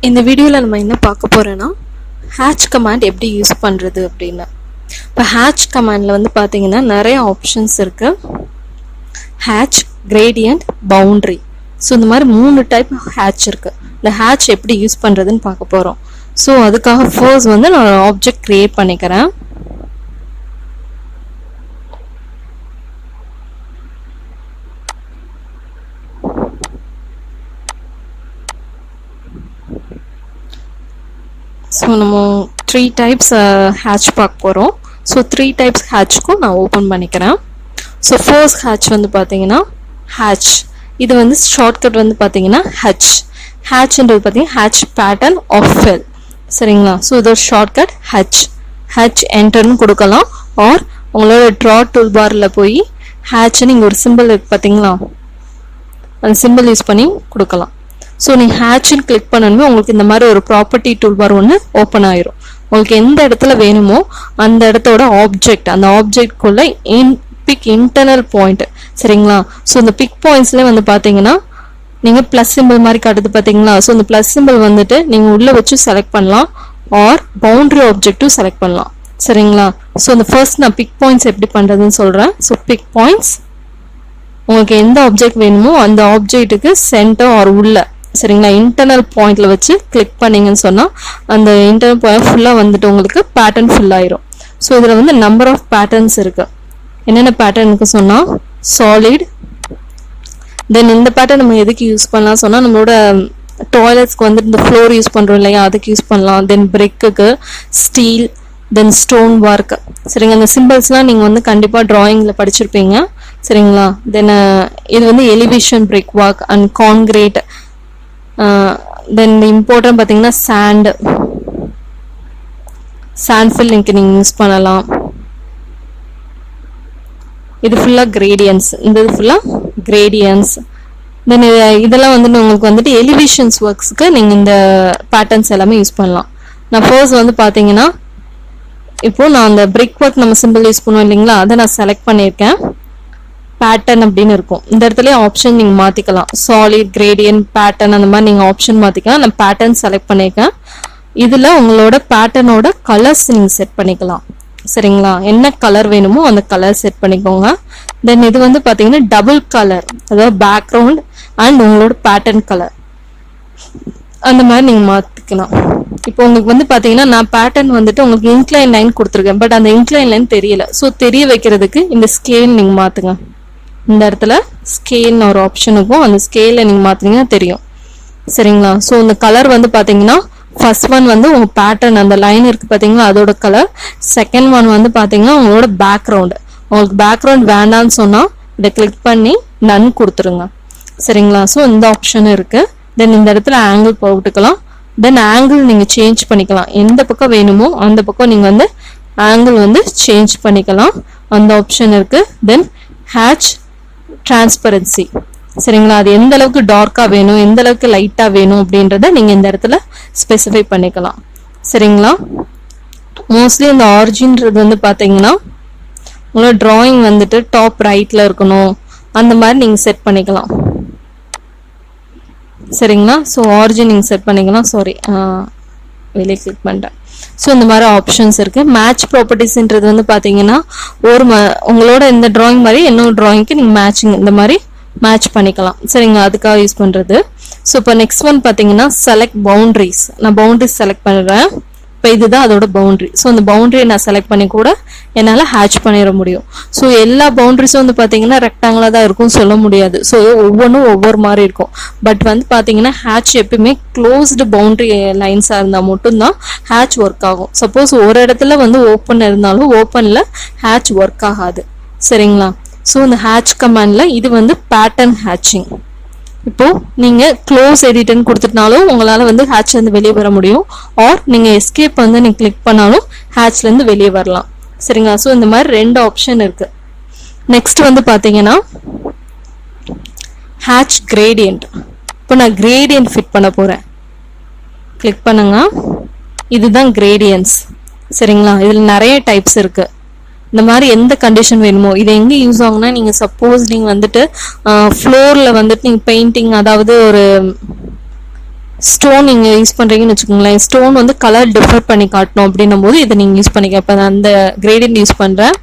இந்த வீடியோவில் நம்ம என்ன பார்க்க போகிறோன்னா ஹேட்ச் கமாண்ட் எப்படி யூஸ் பண்ணுறது அப்படின்னு. இப்போ ஹேட்ச் கமாண்டில் வந்து பார்த்தீங்கன்னா நிறைய ஆப்ஷன்ஸ் இருக்குது. Hatch, gradient, boundary. ஸோ இந்த மாதிரி 3 டைப் ஹேட்ச் இருக்குது. இந்த ஹேட்ச் எப்படி யூஸ் பண்ணுறதுன்னு பார்க்க போகிறோம். ஸோ அதுக்காக ஃபர்ஸ்ட் வந்து நான் ஆப்ஜெக்ட் க்ரியேட் பண்ணிக்கிறேன். ஸோ நம்ம 3 டைப்ஸ் ஹேட்ச் பார்க்க போகிறோம். ஸோ 3 டைப்ஸ் ஹேட்ச்க்கும் நான் ஓப்பன் பண்ணிக்கிறேன். ஸோ ஃபர்ஸ்ட் ஹேட்ச் வந்து பார்த்தீங்கன்னா ஹேட்ச். இது வந்து ஷார்ட்கட் வந்து பார்த்தீங்கன்னா ஹேட்ச். ஹேட்ச்ன்றது பார்த்தீங்கன்னா ஹேட்ச் பேட்டர்ன் ஆஃப் ஃபில். சரிங்களா? ஸோ இதோட ஷார்ட்கட் ஹேட்ச். ஹேட்ச் என்டர்னு கொடுக்கலாம். ஆர் உங்களோட ட்ரா டூல் பாரில் போய் ஹேட்ச்னு இங்கே ஒரு சிம்பிள் இருக்குது பார்த்தீங்களா, அந்த சிம்பிள் யூஸ் பண்ணி கொடுக்கலாம். ஸோ நீங்கள் ஹேட்ச்னு கிளிக் பண்ணணுமே உங்களுக்கு இந்த மாதிரி ஒரு ப்ராப்பர்ட்டி டூல் பார் ஒன்று ஓப்பன் ஆயிரும். உங்களுக்கு எந்த இடத்துல வேணுமோ அந்த இடத்தோட ஆப்ஜெக்ட், அந்த ஆப்ஜெக்ட்குள்ள பிக் இன்டர்னல் பாயிண்ட். சரிங்களா? ஸோ இந்த பிக் பாயிண்ட்ஸ்லேயே வந்து பார்த்தீங்கன்னா நீங்கள் ப்ளஸ் சிம்பிள் மாதிரி காட்டுது பார்த்தீங்களா. ஸோ இந்த ப்ளஸ் சிம்பிள் வந்துட்டு நீங்கள் உள்ளே வச்சு செலக்ட் பண்ணலாம். ஆர் பவுண்டரி ஆப்ஜெக்டும் செலக்ட் பண்ணலாம். சரிங்களா? ஸோ இந்த ஃபர்ஸ்ட் நான் பிக் பாயிண்ட்ஸ் எப்படி பண்ணுறதுன்னு சொல்கிறேன். ஸோ பிக் பாயிண்ட்ஸ், உங்களுக்கு எந்த ஆப்ஜெக்ட் வேணுமோ அந்த ஆப்ஜெக்ட்டுக்கு சென்டர் ஆர் உள்ள, சரிங்களா, இன்டர்னல் பாயிண்ட்ல வச்சு கிளிக் பண்ணீங்கன்னு சொன்னால் அந்த இன்டர்னல் பாயிண்ட் ஃபுல்லாக வந்துட்டு உங்களுக்கு பேட்டர்ன் ஃபுல் ஆயிரும். ஸோ இதில் வந்து நம்பர் ஆஃப் பேட்டர்ன்ஸ் இருக்கு. என்னென்ன பேட்டர்னுக்கு சொன்னால் சாலிட். தென் இந்த பேட்டர்ன் நம்ம எதுக்கு யூஸ் பண்ணலாம் சொன்னால் நம்மளோட டாய்லெட்ஸ்க்கு வந்து இந்த ஃப்ளோர் யூஸ் பண்ணுறோம் இல்லையா, அதுக்கு யூஸ் பண்ணலாம். தென் பிரிக்குக்கு, ஸ்டீல், தென் ஸ்டோன் ஒர்க். சரிங்க, அந்த சிம்பிள்ஸ்லாம் நீங்கள் வந்து கண்டிப்பாக ட்ராயிங்கில் படிச்சிருப்பீங்க. சரிங்களா? தென் இது வந்து elevation brick work and concrete. Then important பார்த்தீங்கன்னா சாண்ட் ஃபில்லிங்க்கு நீங்கள் யூஸ் பண்ணலாம். இது ஃபுல்லாக கிரேடியன்ஸ். இந்த இது ஃபுல்லாக கிரேடியன்ஸ். தென் இதெல்லாம் வந்து உங்களுக்கு வந்துட்டு எலிவேஷன்ஸ் ஒர்க்ஸுக்கு நீங்கள் இந்த பேட்டர்ன்ஸ் எல்லாமே யூஸ் பண்ணலாம். நான் ஃபர்ஸ்ட் வந்து பார்த்தீங்கன்னா இப்போது நான் அந்த பிரிக் ஒர்க் நம்ம சிம்பிள் யூஸ் பண்ணுவோம் இல்லைங்களா, அதை நான் செலக்ட் பண்ணியிருக்கேன். பேட்டர்ன் அப்படின்னு இருக்கும். இந்த இடத்துல ஆப்ஷன் நீங்கள் மாற்றிக்கலாம். சாலிட், கிரேடியன்ட், பேட்டர்ன் அந்த மாதிரி நீங்கள் ஆப்ஷன் மாற்றிக்கலாம். நான் பேட்டர்ன் செலக்ட் பண்ணியிருக்கேன். இதில் உங்களோட பேட்டர்னோட கலர்ஸ் நீங்கள் செட் பண்ணிக்கலாம். சரிங்களா? என்ன கலர் வேணுமோ அந்த கலர் செட் பண்ணிக்கோங்க. தென் இது வந்து பார்த்தீங்கன்னா டபுள் கலர், அதாவது பேக்ரவுண்ட் அண்ட் உங்களோட பேட்டர்ன் கலர் அந்த மாதிரி நீங்கள் மாற்றிக்கலாம். இப்போ உங்களுக்கு வந்து பார்த்தீங்கன்னா நான் பேட்டர்ன் வந்துட்டு உங்களுக்கு இன்க்ளைன் லைன் கொடுத்துருக்கேன். பட் அந்த இன்க்ளைன் லைன் தெரியல. ஸோ தெரிய வைக்கிறதுக்கு இந்த ஸ்கேல் நீங்கள் மாற்றுங்க. இந்த இடத்துல ஸ்கேல்னு ஒரு ஆப்ஷன் இருக்கும். அந்த ஸ்கேலில் நீங்கள் மாற்றினீங்கன்னா தெரியும். சரிங்களா? ஸோ இந்த கலர் வந்து பார்த்தீங்கன்னா ஃபர்ஸ்ட் ஒன் வந்து உங்கள் பேட்டர்ன் அந்த லைன் இருக்குது பார்த்தீங்களா, அதோட கலர். செகண்ட் ஒன் வந்து பார்த்தீங்கன்னா உங்களோட பேக்ரவுண்டு. உங்களுக்கு பேக்ரவுண்ட் வேண்டான்னு சொன்னால் இதை கிளிக் பண்ணி நன் கொடுத்துருங்க. சரிங்களா? ஸோ இந்த ஆப்ஷன் இருக்குது. தென் இந்த இடத்துல ஆங்கிள் போட்டுக்கலாம். தென் ஆங்கிள் நீங்கள் சேஞ்ச் பண்ணிக்கலாம். எந்த பக்கம் வேணுமோ அந்த பக்கம் நீங்கள் வந்து ஆங்கிள் வந்து சேஞ்ச் பண்ணிக்கலாம். அந்த ஆப்ஷன் இருக்குது. தென் ஹேட்ச் டிரான்ஸ்பரன்சி. சரிங்களா? அது எந்த அளவுக்கு டார்க்காக வேணும், எந்த அளவுக்கு லைட்டாக வேணும் அப்படின்றத நீங்கள் இந்த இடத்துல ஸ்பெசிஃபை பண்ணிக்கலாம். சரிங்களா? மோஸ்ட்லி இந்த ஆரிஜின்றது வந்து பார்த்தீங்கன்னா உங்களோட ட்ராயிங் வந்துட்டு டாப் ரைட்டில் இருக்கணும், அந்த மாதிரி நீங்கள் செட் பண்ணிக்கலாம். சரிங்களா? ஸோ ஆரிஜின் நீங்கள் செட் பண்ணிக்கலாம். சாரி, வெளியே கிளிக் பண்ணிட்டேன். ஸோ இந்த மாதிரி ஆப்ஷன்ஸ் இருக்குது. மேட்ச் ப்ராப்பர்ட்டிஸ்ன்றது வந்து பார்த்தீங்கன்னா உங்களோட இந்த ட்ராயிங் மாதிரி இன்னொரு ட்ராயிங்க்கு நீங்கள் மேட்சிங் இந்த மாதிரி மேட்ச் பண்ணிக்கலாம். சரிங்களா? அதுக்காக யூஸ் பண்ணுறது. ஸோ இப்போ நெக்ஸ்ட் ஒன் பார்த்தீங்கன்னா செலக்ட் பவுண்ட்ரிஸ். நான் பவுண்ட்ரிஸ் செலக்ட் பண்ணுறேன். இப்போ இதுதான் அதோட பவுண்ட்ரி. ஸோ அந்த பவுண்ட்ரியை நான் செலக்ட் பண்ணி கூட என்னால் ஹேட்ச் பண்ணிட முடியும். ஸோ எல்லா பவுண்ட்ரிஸும் வந்து பார்த்தீங்கன்னா ரெக்டாங்கிளாக தான் இருக்கும் சொல்ல முடியாது. ஸோ ஒவ்வொன்றும் ஒவ்வொரு மாதிரி இருக்கும். பட் வந்து பார்த்தீங்கன்னா ஹேட்ச் எப்பயுமே க்ளோஸ்டு பவுண்ட்ரி லைன்ஸாக இருந்தால் மட்டும்தான் ஹேட்ச் ஒர்க் ஆகும். சப்போஸ் ஒரு இடத்துல வந்து ஓப்பன் இருந்தாலும் ஓப்பனில் ஹேட்ச் ஒர்க் ஆகாது. சரிங்களா? ஸோ இந்த ஹேட்ச் கமாண்டில் இது வந்து பேட்டர்ன் ஹேட்சிங். இப்போ நீங்கள் க்ளோஸ் எடிட்னு கொடுத்துட்டாலும் உங்களால் வந்து ஹேட்ச்லேருந்து வெளியே வர முடியும். ஆர் நீங்கள் எஸ்கேப் வந்து நீங்கள் கிளிக் பண்ணாலும் ஹேட்ச்லேருந்து வெளியே வரலாம். சரிங்களா? ஸோ இந்த மாதிரி 2 ஆப்ஷன் இருக்குது. நெக்ஸ்ட் வந்து பார்த்தீங்கன்னா ஹேட்ச் கிரேடியன்ட். இப்போ நான் கிரேடியன்ட் ஃபிட் பண்ண போகிறேன். கிளிக் பண்ணுங்க. இதுதான் கிரேடியன்ஸ். சரிங்களா? இதில் நிறைய டைப்ஸ் இருக்குது. இந்த மாதிரி எந்த கண்டிஷன் வேணுமோ இது எங்கே யூஸ் ஆகும்னா, நீங்கள் சப்போஸ் நீங்கள் வந்துட்டு ஃப்ளோரில் வந்துட்டு நீங்கள் பெயிண்டிங், அதாவது ஒரு ஸ்டோன் நீங்கள் யூஸ் பண்ணுறீங்கன்னு வச்சுக்கோங்களேன், ஸ்டோன் வந்து கலர் டிஃபர் பண்ணி காட்டணும் அப்படின்னும் போது இதை நீங்கள் யூஸ் பண்ணிக்க. இப்போ நான் அந்த கிரேடியன்ட் யூஸ் பண்ணுறேன்.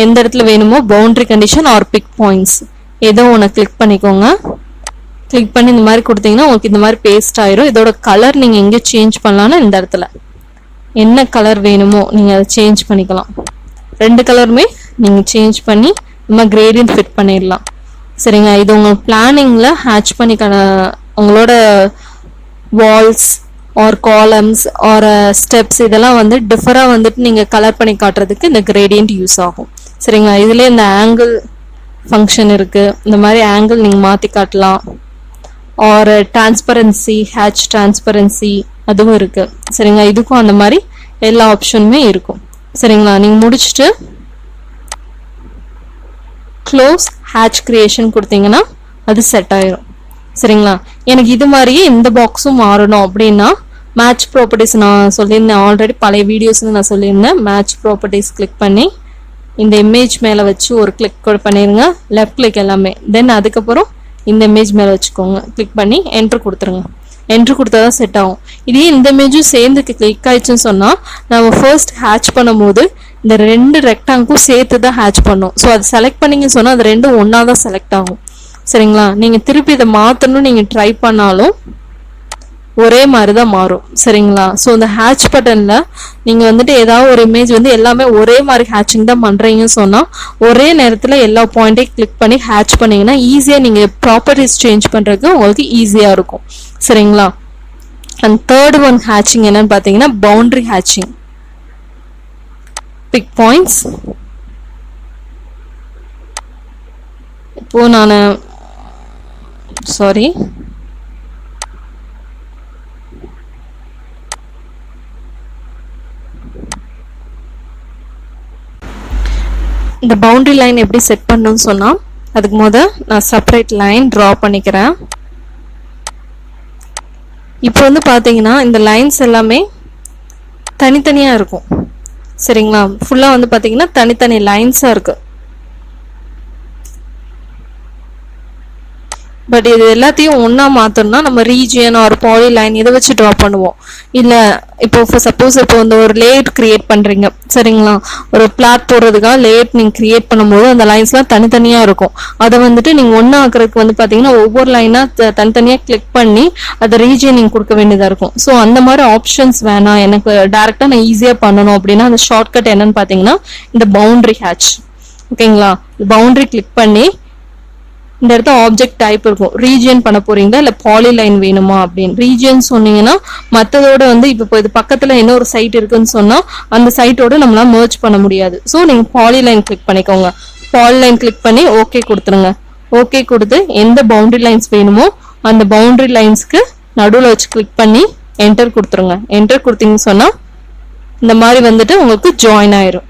எந்த இடத்துல வேணுமோ boundary condition or pick points ஏதோ ஒன்று கிளிக் பண்ணிக்கோங்க. கிளிக் பண்ணி இந்த மாதிரி கொடுத்தீங்கன்னா உங்களுக்கு இந்த மாதிரி பேஸ்ட் ஆயிரும். இதோட கலர் நீங்கள் எங்கே சேஞ்ச் பண்ணலான்னு இந்த இடத்துல என்ன கலர் வேணுமோ நீங்கள் அதை சேஞ்ச் பண்ணிக்கலாம். 2 கலருமே நீங்கள் சேஞ்ச் பண்ணி நம்ம கிரேடியன்ட் ஃபிட் பண்ணிடலாம். சரிங்க, இது உங்கள் பிளானிங்கில் ஹேட்ச் பண்ணி உங்களோட walls or columns or steps இதெல்லாம் வந்து டிஃபராக வந்துட்டு நீங்கள் கலர் பண்ணி காட்டுறதுக்கு இந்த கிரேடியன்ட் யூஸ் ஆகும். சரிங்களா, இதுலேயே இந்த ஆங்கிள் ஃபங்க்ஷன் இருக்குது. இந்த மாதிரி ஆங்கிள் நீங்கள் மாற்றி காட்டலாம். ஆர் டிரான்ஸ்பரன்சி, ஹேட்ச் டிரான்ஸ்பரன்சி அதுவும் இருக்குது. சரிங்களா, இதுக்கும் அந்த மாதிரி எல்லா ஆப்ஷனுமே இருக்கும். சரிங்களா, நீங்கள் முடிச்சுட்டு க்ளோஸ் ஹேட்ச் கிரியேஷன் கொடுத்தீங்கன்னா அது செட் ஆயிரும். சரிங்களா, எனக்கு இது மாதிரியே இந்த பாக்ஸும் மாறணும் அப்படின்னா மேட்ச் ப்ராப்பர்ட்டிஸ் நான் சொல்லியிருந்தேன் ஆல்ரெடி, பழைய வீடியோஸில் நான் சொல்லியிருந்தேன். மேட்ச் ப்ராப்பர்ட்டிஸ் கிளிக் பண்ணி இந்த இமேஜ் மேலே வச்சு ஒரு கிளிக் பண்ணிடுங்க, லெஃப்ட் கிளிக் எல்லாமே. தென் அதுக்கப்புறம் இந்த இமேஜ் மேலே வச்சுக்கோங்க, கிளிக் பண்ணி என்ட்ரு கொடுத்துருங்க. என்ட்ரு கொடுத்தா தான் செட் ஆகும். இதே இந்த இமேஜும் சேர்ந்து கிளிக் ஆயிடுச்சுன்னு சொன்னால் நம்ம ஃபர்ஸ்ட் ஹேட்ச் பண்ணும்போது இந்த 2 ரெக்டாங்கும் சேர்த்து தான் ஹேட்ச் பண்ணும். ஸோ அது செலக்ட் பண்ணிங்கன்னு சொன்னால் அது 2 ஒன்றா தான் செலக்ட் ஆகும். சரிங்களா, நீங்கள் திருப்பி இதை மாற்றணும்னு நீங்கள் ட்ரை பண்ணாலும் ஒரே மாதிரி தான் மாறும். சரிங்களா, ஸோ இந்த ஹேட்ச் பட்டனில் நீங்கள் வந்துட்டு ஏதாவது ஒரு இமேஜ் வந்து எல்லாமே ஒரே மாதிரி ஹேட்சிங் தான் பண்ணுறீங்கன்னு சொன்னால் ஒரே நேரத்தில் எல்லா பாயிண்ட்டையும் கிளிக் பண்ணி ஹேட்ச் பண்ணிங்கன்னா ஈஸியாக நீங்கள் ப்ராப்பர்ட்டிஸ் சேஞ்ச் பண்ணுறதுக்கு உங்களுக்கு ஈஸியாக இருக்கும். சரிங்களா, அண்ட் தேர்ட் ஒன் ஹேட்சிங் என்னன்னு பார்த்தீங்கன்னா பவுண்டரி ஹேட்சிங். Big points. இப்போ நான் சாரி இந்த பவுண்டரி லைன் எப்படி செட் பண்ணணும்னு சொன்னால் அதுக்கு நான் செப்பரேட் லைன் ட்ரா பண்ணிக்கிறேன். இப்போ வந்து பார்த்தீங்கன்னா இந்த லைன்ஸ் எல்லாமே தனித்தனியாக இருக்கும். சரிங்களா, ஃபுல்லாக வந்து பார்த்தீங்கன்னா தனித்தனி லைன்ஸாக இருக்குது. பட் இது எல்லாத்தையும் ஒன்றா மாற்றணும்னா நம்ம ரீஜியன் ஒரு பாலி லைன் இதை வச்சு ட்ரா பண்ணுவோம். இல்லை இப்போ சப்போஸ் இப்போ வந்து ஒரு லேயர் கிரியேட் பண்ணுறீங்க. சரிங்களா, ஒரு பிளாட் போடுறதுக்காக லேயர் நீங்கள் கிரியேட் பண்ணும்போது அந்த லைன்ஸ்லாம் தனித்தனியாக இருக்கும். அதை வந்துட்டு நீங்கள் ஒன்றா ஆக்குறதுக்கு வந்து பார்த்தீங்கன்னா ஒவ்வொரு லைனாக தனித்தனியாக கிளிக் பண்ணி அதை ரீஜியன் நீங்கள் கொடுக்க வேண்டியதாக இருக்கும். ஸோ அந்த மாதிரி ஆப்ஷன்ஸ் வேணாம், எனக்கு டேரெக்டாக நான் ஈஸியாக பண்ணணும் அப்படின்னா அந்த ஷார்ட்கட் என்னன்னு பார்த்தீங்கன்னா இந்த பவுண்டரி ஹேட்ச். ஓகேங்களா, பவுண்டரி கிளிக் பண்ணி இந்த இடத்துல ஆப்ஜெக்ட் டைப் இருக்கும். ரீஜியன் பண்ண போறீங்களா இல்லை பாலிலைன் வேணுமா அப்படின்னு ரீஜியன் சொன்னீங்கன்னா மற்றதோட வந்து இப்போ இது பக்கத்தில் என்ன ஒரு சைட் இருக்குன்னு சொன்னால் அந்த சைட்டோட நம்மளால மர்ஜ் பண்ண முடியாது. ஸோ நீங்கள் பாலிலைன் கிளிக் பண்ணிக்கோங்க. பாலிலைன் கிளிக் பண்ணி ஓகே கொடுத்துருங்க. ஓகே கொடுத்து எந்த பவுண்டரி லைன்ஸ் வேணுமோ அந்த பவுண்டரி லைன்ஸ்க்கு நடுவில் வச்சு கிளிக் பண்ணி என்டர் கொடுத்துருங்க. என்டர் கொடுத்தீங்கன்னு சொன்னால் இந்த மாதிரி வந்துட்டு உங்களுக்கு ஜாயின் ஆயிரும்.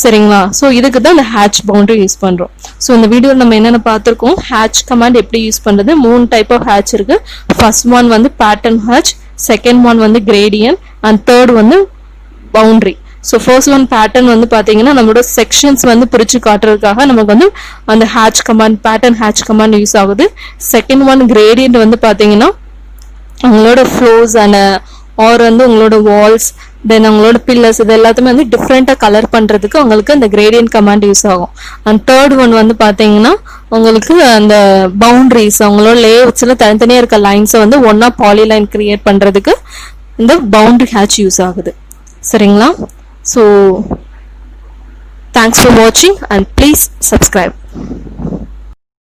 சரிங்களா, ஸோ இதுக்கு தான் இந்த ஹேட்ச் பவுண்டரி யூஸ் பண்ணுறோம். ஸோ இந்த வீடியோவில் நம்ம என்னென்ன பார்த்துருக்கோம், ஹேட்ச் கமாண்ட் எப்படி யூஸ் பண்ணுறது. 3 டைப் ஆஃப் ஹேட்ச் இருக்குது. ஃபர்ஸ்ட் ஒன் வந்து பேட்டர்ன் ஹேட்ச், செகண்ட் ஒன் வந்து கிரேடியன்ட் அண்ட் தேர்ட் வந்து boundary. So first one pattern வந்து பார்த்தீங்கன்னா நம்மளோட செக்ஷன்ஸ் வந்து பிரித்து காட்டுறதுக்காக நமக்கு வந்து அந்த hatch command pattern hatch command use ஆகுது. செகண்ட் ஒன் கிரேடியன்ட் வந்து பார்த்தீங்கன்னா உங்களோட ஃப்ளோர்ஸ் அண்ட் ஆர் வந்து உங்களோட வால்ஸ் தென் உங்களோட பில்லர்ஸ் இது எல்லாத்தையுமே வந்து டிஃப்ரெண்ட்டாக கலர் பண்ணுறதுக்கு உங்களுக்கு அந்த கிரேடியன்ட் கமாண்ட் யூஸ் ஆகும். அண்ட் தேர்ட் ஒன் வந்து பார்த்தீங்கன்னா உங்களுக்கு அந்த பவுண்டரிஸ் உங்களோட லேஅவுட்ஸில் தனித்தனியாக இருக்க லைன்ஸை வந்து ஒன்றா பாலிலைன் கிரியேட் பண்ணுறதுக்கு இந்த பவுண்டரி ஹேட்ச் யூஸ் ஆகுது. சரிங்களா, ஸோ தேங்க்ஸ் ஃபார் வாட்சிங் அண்ட் ப்ளீஸ் சப்ஸ்கிரைப்.